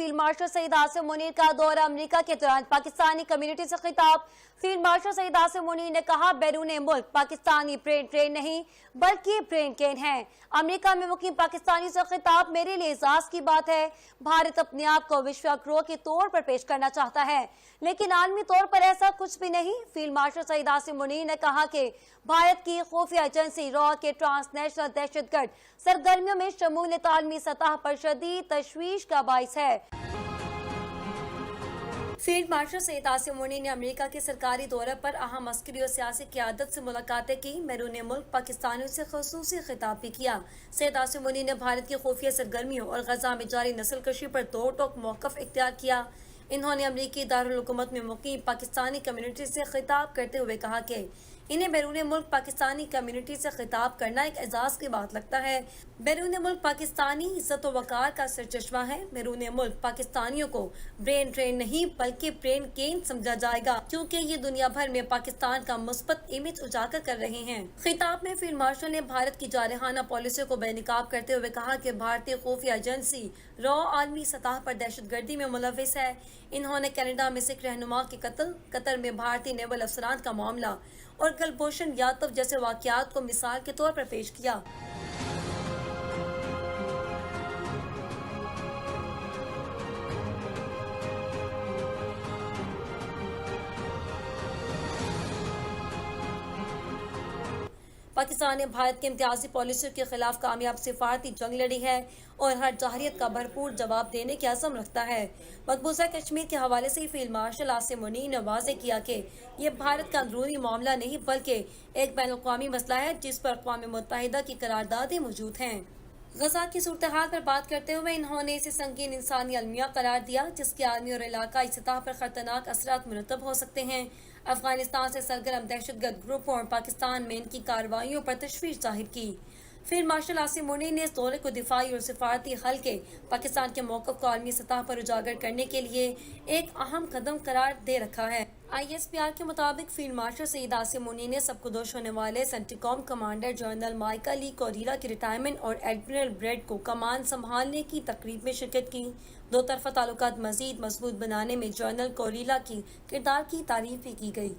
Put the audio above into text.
Field marshal Saeed Asim Munir का दौरा America के दौरान पाकिस्तानी कम्युनिटी से खिताब। फील्ड मार्शल सईद आसिम मुनीर ने कहा, बैरून मुल्क पाकिस्तानी ट्रेन नहीं बल्कि ब्रेन केन है। अमेरिका में मुकीम पाकिस्तानी से खिताब, मेरे लिए एजाज की बात है। भारत अपने आप को विश्व ग्रोह के तौर पर पेश करना चाहता है, लेकिन आलमी तौर पर ऐसा कुछ भी नहीं। फील्ड मार्शल सईद आसिम मुनीर ने कहा कि भारत की खुफिया एजेंसी रॉ के ट्रांसनेशनल दहशतगर्द सरगर्मियों में शमूलियत आलमी सतह पर शदीद तशवीश का बाइस है। फील्ड मार्शल सईद आसिम मुनीर ने अमेरिका के सरकारी दौरे पर अहम अस्करी और सियासी क़यादत से मुलाकातें की। बैरून मुल्क पाकिस्तानियों से ख़ुसूसी खिताब भी किया। सईद आसिम मुनीर ने भारत की खुफिया सरगर्मियों और गजा में जारी नस्ल कशी पर दो टोक मौक़िफ़ इख्तियार किया। इन्होंने अमरीकी दारुल हुकूमत में मुकीम पाकिस्तानी कम्युनिटी से खिताब करते हुए कहा कि इन्हें बैरून मुल्क पाकिस्तानी कम्युनिटी से खिताब करना एक एजाज की बात लगता है। बैरून मुल्क पाकिस्तानी इज्जत व वकार का सरचश्मा है। बैरून मुल्क पाकिस्तानियों को ब्रेन ट्रेन नहीं बल्कि ब्रेन केन समझा जाएगा, क्योंकि ये दुनिया भर में पाकिस्तान का मुस्बत इमेज उजागर कर रहे हैं। खिताब में फील्ड मार्शल ने भारत की जारहाना पॉलिसी को बेनकाब करते हुए कहा कि भारतीय खुफिया एजेंसी रॉ आलमी सतह पर दहशतगर्दी में मुलविस है। इन्होंने कनाडा में सिख रहनुमा के कत्ल, कतर में भारतीय नेवल अफसरान का मामला और कुलभूषण यादव जैसे वाकयात को मिसाल के तौर पर पेश किया। पाकिस्तान ने भारत की इम्तियाजी पॉलिसियों के खिलाफ कामयाब सिफारती जंग लड़ी है और हर जाहिरियत का भरपूर जवाब देने की अज़म रखता है। मकबूजा कश्मीर के हवाले से फील्ड मार्शल आसिम मुनीर ने वाज़ेह किया कि यह भारत का अंदरूनी मामला नहीं बल्कि एक बैनुल-अक़वामी मसला है जिस पर अक़वाम मुत्तहिदा की करारदादें मौजूद हैं। गजा की सूरत हाल पर बात करते हुए इन्होंने इसे संगीन इंसानी अलमिया करार दिया, जिसके आलमी और इलाकाई सतह पर खतरनाक असरात मुरतब हो सकते हैं। अफगानिस्तान से सरगर्म दहशतगर्द ग्रुपों और पाकिस्तान में इनकी कार्रवाइयों पर तशवीश जाहिर की। फील्ड मार्शल आसिम मुनीर ने इस दौरे को दिफाई और सिफारती हल के पाकिस्तान के मौक़िफ़ को आलमी सतह पर उजागर करने के लिए एक अहम कदम करार दे रखा है। ISPR के मुताबिक फील्ड मार्शल सईद आसिम मुनीर ने सबकुदोश होने वाले सेंटिकॉम कमांडर जनरल माइकल ई कोरीला की रिटायरमेंट और एडमिरल ब्रेड को कमान संभालने की तकरीब में शिरकत की। दो तरफ़ा ताल्लुकात मज़ीद मजबूत बनाने में जनरल कोरीला की किरदार की तारीफ भी की गई।